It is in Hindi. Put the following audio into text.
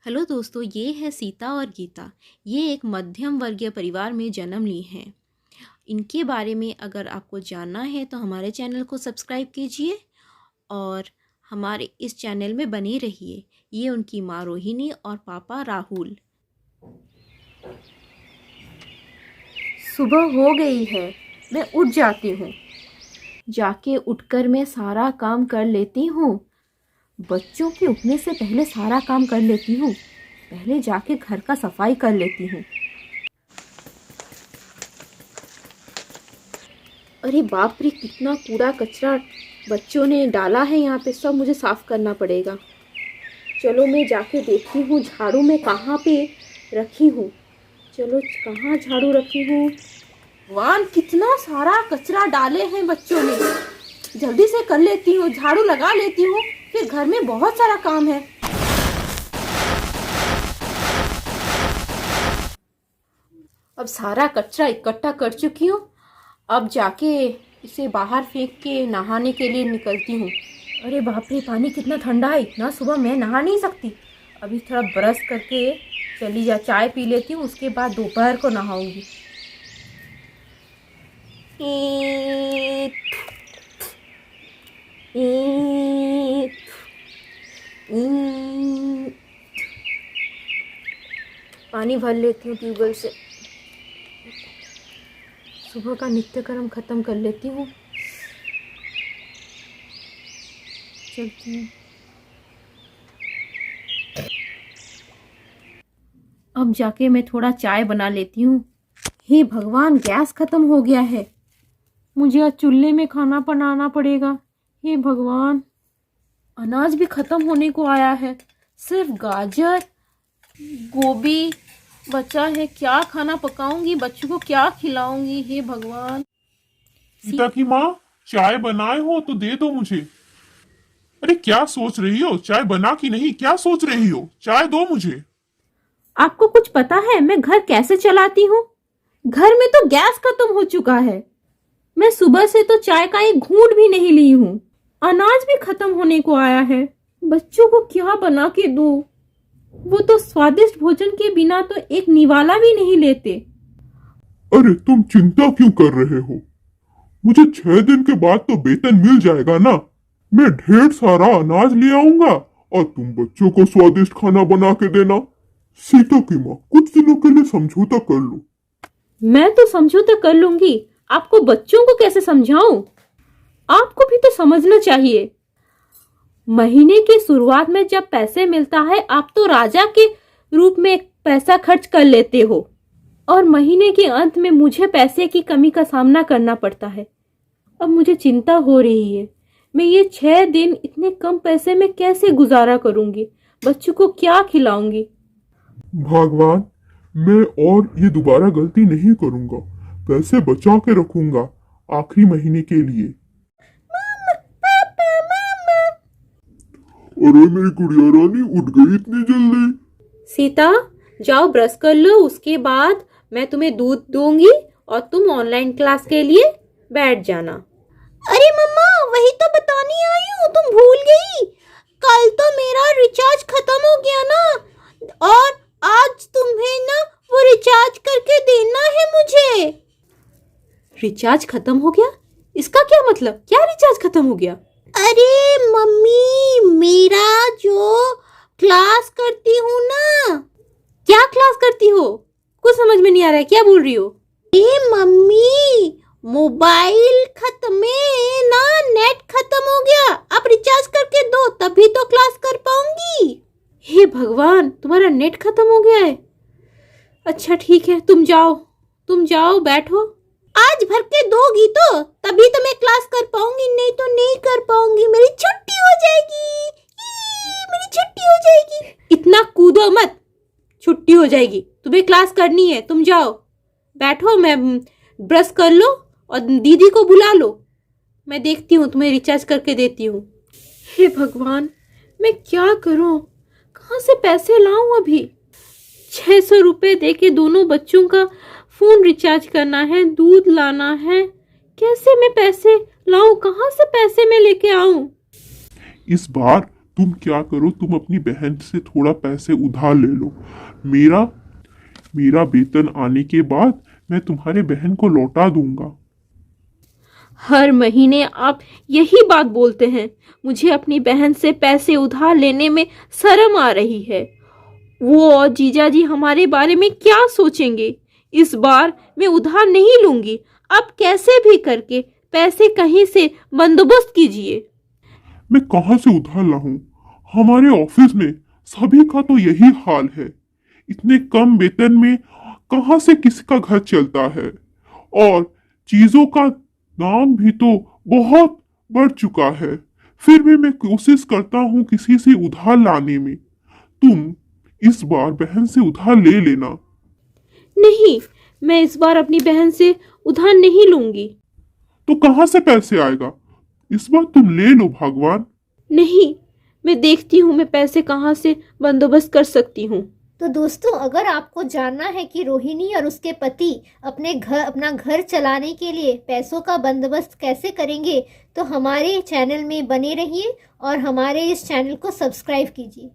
हेलो दोस्तों, ये है सीता और गीता। ये एक मध्यम वर्गीय परिवार में जन्म ली हैं। इनके बारे में अगर आपको जानना है तो हमारे चैनल को सब्सक्राइब कीजिए और हमारे इस चैनल में बने रहिए। ये उनकी माँ रोहिणी और पापा राहुल। सुबह हो गई है, मैं उठ जाती हूँ। जाके उठकर मैं सारा काम कर लेती हूँ। बच्चों के उठने से पहले सारा काम कर लेती हूँ। पहले जाके घर का सफाई कर लेती हूँ। अरे बाप रे, कितना कूड़ा कचरा बच्चों ने डाला है यहाँ पे। सब मुझे साफ करना पड़ेगा। चलो मैं जाके देखती हूँ झाड़ू मैं कहाँ पे रखी हूँ। चलो कहाँ झाड़ू रखी हूँ। भगवान, कितना सारा कचरा डाले हैं बच्चों ने। जल्दी से कर लेती हूँ, झाड़ू लगा लेती हूँ, फिर घर में बहुत सारा काम है। अब सारा कचरा इकट्ठा कर चुकी हूँ। अब जाके इसे बाहर फेंक के नहाने के लिए निकलती हूँ। अरे बाप रे, पानी कितना ठंडा है। इतना सुबह मैं नहा नहीं सकती। अभी थोड़ा ब्रश करके चली जा, चाय पी लेती हूँ, उसके बाद दोपहर को नहाऊंगी। पानी भर लेती हूँ ट्यूबवेल से। सुबह का नित्यक्रम खत्म कर लेती हूँ। चलती हूँ। अब जाके मैं थोड़ा चाय बना लेती हूँ। हे भगवान, गैस खत्म हो गया है। मुझे आज चूल्हे में खाना बनाना पड़ेगा। हे भगवान, अनाज भी खत्म होने को आया है। सिर्फ गाजर गोभी बचा है। क्या खाना पकाऊंगी, बच्चों को क्या खिलाऊंगी। हे भगवान। सीता की माँ, चाय बनाए हो तो दे दो मुझे। अरे क्या सोच रही हो? चाय बना कि नहीं? क्या सोच रही हो? चाय दो मुझे। आपको कुछ पता है मैं घर कैसे चलाती हूँ? घर में तो गैस खत्म हो चुका है। मैं सुबह से तो चाय का एक घूंट भी नहीं ली हूँ। अनाज भी खत्म होने को आया है। बच्चों को क्या बना के दूँ? वो तो स्वादिष्ट भोजन के बिना तो एक निवाला भी नहीं लेते। अरे तुम चिंता क्यों कर रहे हो? मुझे 6 दिन के बाद तो वेतन मिल जाएगा ना। मैं ढेर सारा अनाज ले आऊंगा और तुम बच्चों को स्वादिष्ट खाना बना के देना। सीता की माँ, कुछ दिनों के लिए समझौता कर लो। मैं तो समझौता कर लूंगी, आपको बच्चों को कैसे समझाऊं? आपको भी तो समझना चाहिए। महीने की शुरुआत में जब पैसे मिलता है, आप तो राजा के रूप में पैसा खर्च कर लेते हो और महीने के अंत में मुझे पैसे की कमी का सामना करना पड़ता है। अब मुझे चिंता हो रही है। मैं ये 6 दिन इतने कम पैसे में कैसे गुजारा करूंगी? बच्चों को क्या खिलाऊंगी? भगवान, मैं और ये दोबारा गलती नहीं करूंगा। पैसे बचा के रखूंगा आखिरी महीने के लिए। अरे मेरी गुड़िया रानी, उठ गई इतनी जल्दी? सीता, जाओ ब्रश कर लो, उसके बाद मैं तुम्हें दूध दूंगी और तुम ऑनलाइन क्लास के लिए बैठ जाना। अरे मम्मा, वही तो बताने आई हूँ, तुम भूल गई। कल तो मेरा रिचार्ज खत्म हो गया ना, और आज तुम्हें ना वो रिचार्ज करके देना है मुझे। रिचार्ज खत्म हो गया? इसका क्या मतलब? क्या रिचार्ज खत्म हो गया? अरे मम्मी, मेरा जो क्लास करती हूँ ना। क्या क्लास करती हो? कुछ समझ में नहीं आ रहा है, क्या बोल रही हो? ए मम्मी, मोबाइल खत्म में ना, नेट खत्म हो गया। आप रिचार्ज करके दो, तभी तो क्लास कर पाऊंगी। हे भगवान, तुम्हारा नेट खत्म हो गया है। अच्छा ठीक है, तुम जाओ बैठो। आज भर के दोगी तो तभी तो मैं क्लास कर पाऊंगी, नहीं तो नहीं कर पाऊंगी। मेरी छुट्टी हो जाएगी। मेरी छुट्टी हो जाएगी। इतना कूदो मत, छुट्टी हो जाएगी। तुम्हें क्लास करनी है, तुम जाओ बैठो। मैं ब्रश कर लो और दीदी को बुला लो। मैं देखती हूँ, तुम्हें रिचार्ज करके देती हूँ। हे भगवान, मैं क्या करूँ? कहाँ से पैसे लाऊं? अभी 600 रुपये दे के दोनों बच्चों का फोन रिचार्ज करना है, दूध लाना है। कैसे मैं पैसे लाऊं? कहाँ से पैसे मैं लेके आऊं? इस बार तुम क्या करो, तुम अपनी बहन से थोड़ा पैसे उधार ले लो। मेरा मेरा वेतन आने के बाद मैं तुम्हारे बहन को लौटा दूंगा। हर महीने आप यही बात बोलते हैं। मुझे अपनी बहन से पैसे उधार लेने में शर्म आ रही है। वो और जीजा जी हमारे बारे में क्या सोचेंगे। इस बार मैं उधार नहीं लूंगी। आप कैसे भी करके पैसे कहीं से बंदोबस्त कीजिए। मैं कहाँ से उधार लाऊं? हमारे ऑफिस में सभी का तो यही हाल है। इतने कम वेतन में कहाँ से किसी का घर चलता है? और चीजों का दाम भी तो बहुत बढ़ चुका है। फिर भी मैं कोशिश करता हूँ किसी से उधार लाने में। तुम इस बार बहन से उधार ले लेना। नहीं, मैं इस बार अपनी बहन से उधार नहीं लूंगी। तो कहाँ से पैसे आएगा? इस बार तुम ले लो भगवान। नहीं, मैं देखती हूँ मैं पैसे कहाँ से बंदोबस्त कर सकती हूँ। तो दोस्तों, अगर आपको जानना है कि रोहिणी और उसके पति अपना घर चलाने के लिए पैसों का बंदोबस्त कैसे करेंगे, तो हमारे चैनल में बने रहिए और हमारे इस चैनल को सब्सक्राइब कीजिए।